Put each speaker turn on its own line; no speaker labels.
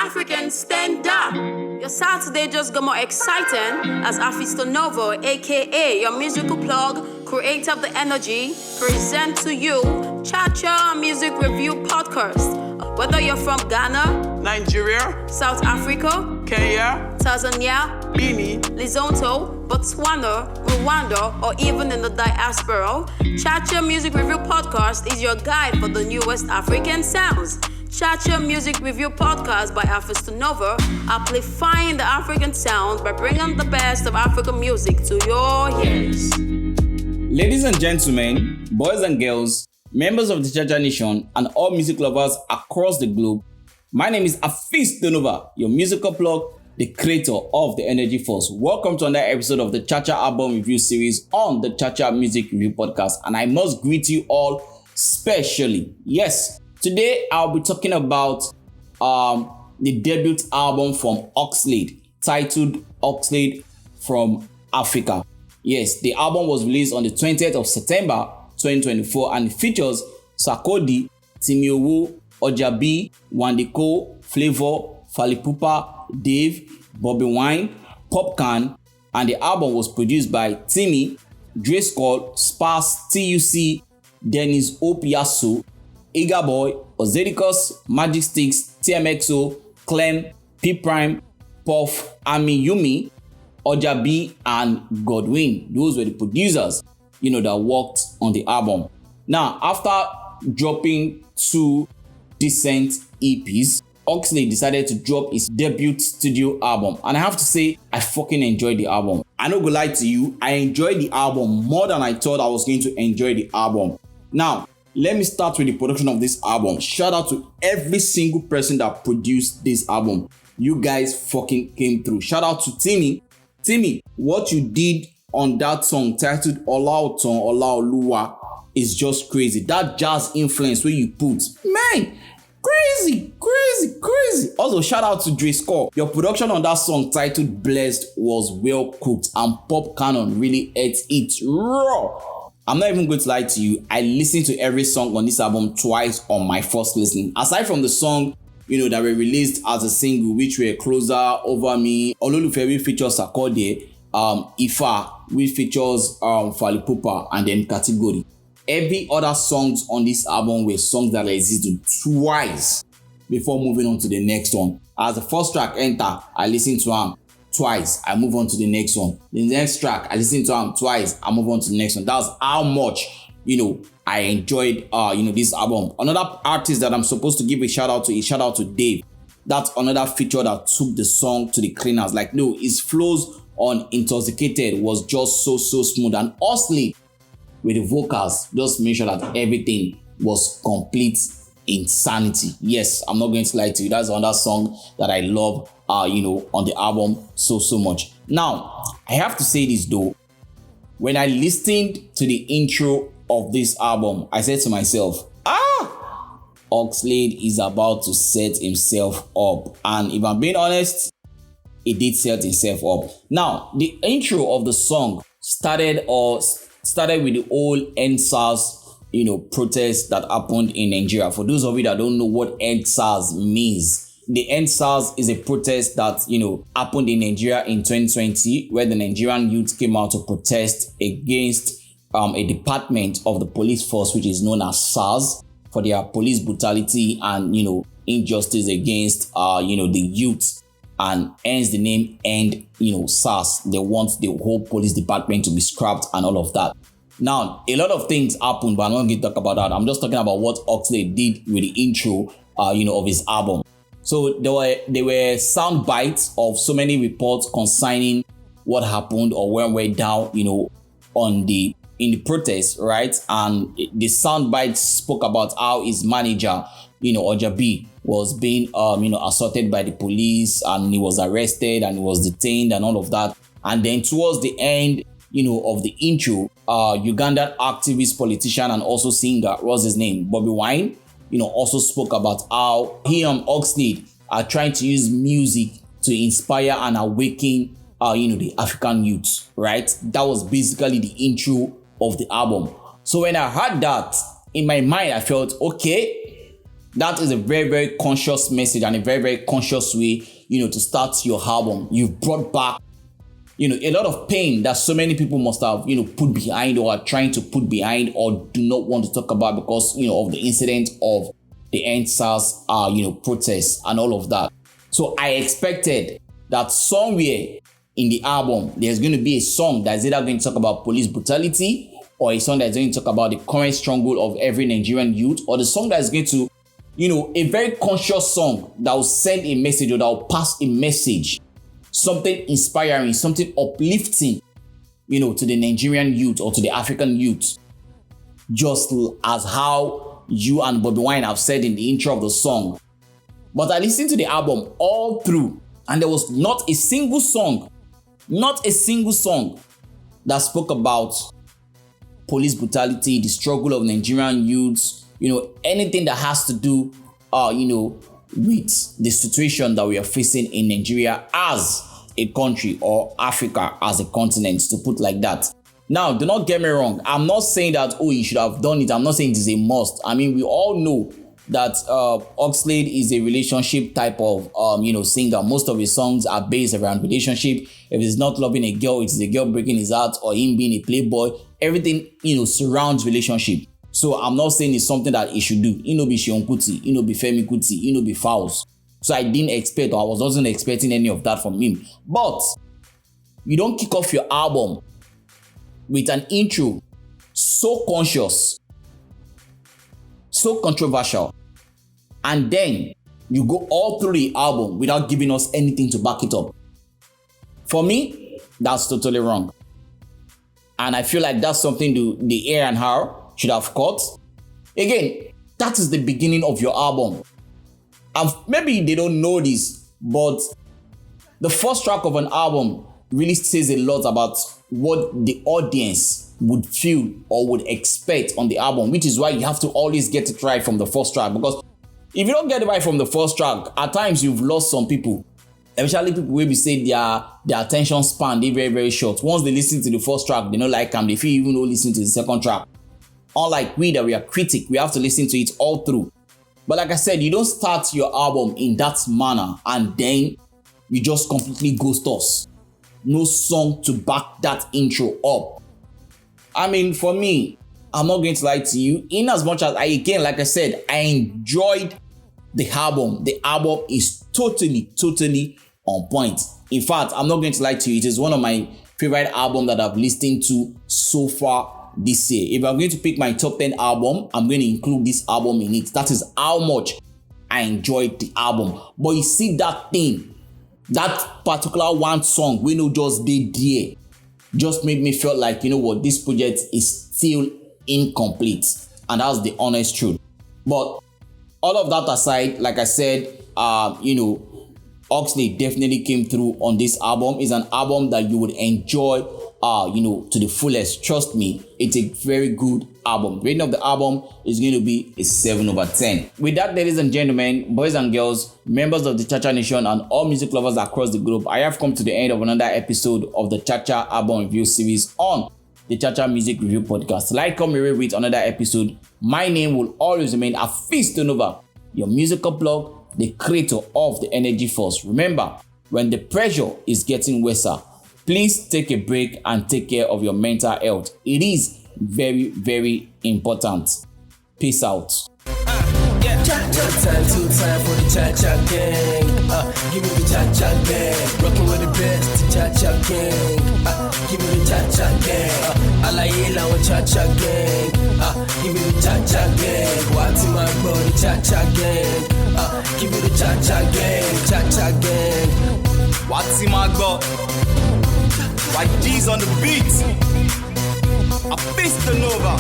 Africans, stand up. Your Saturday just got more exciting as Hafeestonova, aka your musical plug, creator of the energy, present to you Cha-Cha Music Review Podcast. Whether you're from Ghana,
Nigeria,
South Africa,
Kenya,
Tanzania,
Benin,
Lesotho, Botswana, Rwanda, or even in the diaspora, Cha-Cha Music Review Podcast is your guide for the newest African sounds. Cha-Cha Music Review Podcast by Hafeestonova, amplifying the African sound by bringing the best of African music to your ears.
Ladies and gentlemen, boys and girls, members of the Cha-Cha Nation, and all music lovers across the globe, my name is Hafeestonova, your musical plug, the creator of the Energy Force. Welcome to another episode of the Cha-Cha Album Review Series on the Cha-Cha Music Review Podcast. And I must greet you all specially. Yes, today I'll be talking about the debut album from Oxlade, titled Oxlade from Africa. Yes, the album was released on the 20th of September 2024 and features Sarkodie, Timmy, Ojahbee, Wande, Flavour, Fally, Dave, Bobi, Popcaan, and the album was produced by Timmy, Spax, TUC, Dennis Yasso, Egar, Ozedikus, Magicsticks, TMXO, KLEM, AmiYumi, Ojahbee, and Godwyn. Those were the producers, that worked on the album. Now, after dropping 2 decent EPs, Oxlade decided to drop his debut studio album. And I have to say, I fucking enjoyed the album. I'm not gonna lie to you, I enjoyed the album more than I thought I was going to enjoy the album. Now, let me start with the production of this album. Shout out to every single person that produced this album. You guys fucking came through. Shout out to Timmy. Timmy, what you did on that song titled Olaoton Olaoluwa is just crazy. That jazz influence where you put, man, crazy. Also, shout out to Score. Your production on that song titled Blessed was well cooked, and Popcaan really ate it raw. I'm not even going to lie to you, I listened to every song on this album twice on my first listening. Aside from the song, that were released as a single, which were Closer, Over Me, Ololufe, which features Sarkodie, Ifa, which features Fally, and then Category. Every other songs on this album were songs that I listened to twice before moving on to the next one. As the first track enter, I listen to him twice, I move on to the next one. The next track, I listen to him twice, I move on to the next one. That's how much, I enjoyed, this album. Another artist that I'm supposed to give a shout out to is shout out to Dave. That's another feature that took the song to the cleaners. His flows on Intoxicated was just so smooth. And Oxlade, with the vocals, just make sure that everything was complete insanity. Yes, I'm not going to lie to you. That's another song that I love, on the album so much. Now, I have to say this though. When I listened to the intro of this album, I said to myself, Oxlade is about to set himself up. And if I'm being honest, it did set himself up. Now, the intro of the song started with the old EndSARS, protest that happened in Nigeria. For those of you that don't know what EndSARS means, the EndSARS is a protest that, happened in Nigeria in 2020, where the Nigerian youth came out to protest against a department of the police force, which is known as SARS, for their police brutality and, injustice against, the youth. And hence the name SARS. They want the whole police department to be scrapped and all of that. Now, a lot of things happened, but I'm not going to talk about that. I'm just talking about what Oxlade did with the intro, of his album. So there were sound bites of so many reports concerning what happened or what went down, in the protest, right? And the sound bites spoke about how his manager, Ojahbee, was being, assaulted by the police, and he was arrested and he was detained and all of that. And then towards the end, of the intro, Ugandan activist, politician, and also singer, what's his name, Bobi, also spoke about how he and Oxlade are trying to use music to inspire and awaken, the African youth, right? That was basically the intro of the album. So when I heard that, in my mind, I felt, okay, That is a very, very conscious message and a very, very conscious way, to start your album. You've brought back, a lot of pain that so many people must have, put behind or are trying to put behind or do not want to talk about because, of the incident of the EndSARS, protests and all of that. So I expected that somewhere in the album, there's going to be a song that's either going to talk about police brutality or a song that's going to talk about the current struggle of every Nigerian youth, or the song that's going to, a very conscious song that will send a message or that will pass a message, something inspiring, something uplifting, to the Nigerian youth or to the African youth, just as how you and Bobi Wine have said in the intro of the song. But I listened to the album all through, and there was not a single song that spoke about police brutality, the struggle of Nigerian youths, anything that has to do, with the situation that we are facing in Nigeria as a country or Africa as a continent, to put like that. Now, do not get me wrong. I'm not saying that, you should have done it. I'm not saying it is a must. I mean, we all know that Oxlade is a relationship type of, singer. Most of his songs are based around relationship. If it's not loving a girl, it's the girl breaking his heart or him being a playboy. Everything, surrounds relationship. So I'm not saying it's something that he should do. Be Seun Kuti, be Femi Kuti, be Fowls. So I didn't expect, or I wasn't expecting any of that from him. But you don't kick off your album with an intro so conscious, so controversial, and then you go all through the album without giving us anything to back it up. For me, that's totally wrong. And I feel like that's something the A&R should have caught. Again, that is the beginning of your album. And maybe they don't know this, but the first track of an album really says a lot about what the audience would feel or would expect on the album, which is why you have to always get it right from the first track. Because if you don't get it right from the first track, at times you've lost some people. Especially people will be saying their attention span, they're very, very short. Once they listen to the first track, they don't like them. They feel even though listen to the second track. Unlike we that we are critic, we have to listen to it all through. But like I said, you don't start your album in that manner and then you just completely ghost us. No song to back that intro up. I mean, for me, I'm not going to lie to you. In as much as like I said, I enjoyed the album. The album is totally on point. In fact, I'm not going to lie to you. It is one of my favorite albums that I've listened to so far this year. If I'm going to pick my top 10 album, I'm going to include this album in it. That is how much I enjoyed the album. But you see that thing, that particular one song, we know just did there, just made me feel like, this project is still incomplete. And that's the honest truth. But all of that aside, like I said, Oxlade definitely came through on this album. It's an album that you would enjoy, to the fullest. Trust me, it's a very good album. Rating of the album is going to be a 7/10. With that, ladies and gentlemen, boys and girls, members of the Cha Cha Nation and all music lovers across the globe, I have come to the end of another episode of the Cha Cha album review series on the Cha Cha Music Review Podcast. Like, come away with another episode. My name will always remain Hafeestonova, your musical blog, the creator of the Energy Force. Remember, when the pressure is getting worse, please take a break and take care of your mental health. It is very, very important. Peace out.
Time for the Cha-Cha gang. Give me the Cha-Cha gang. Rockin' with the best, the Cha-Cha gang. Give me the Cha-Cha gang. Alayela with Cha-Cha gang. Give me the Cha-Cha gang. What's in my body, Cha-Cha gang. Give me the Cha-Cha gang. Cha-Cha gang.
What's in my body? White G's on the beat. Hafeestonova.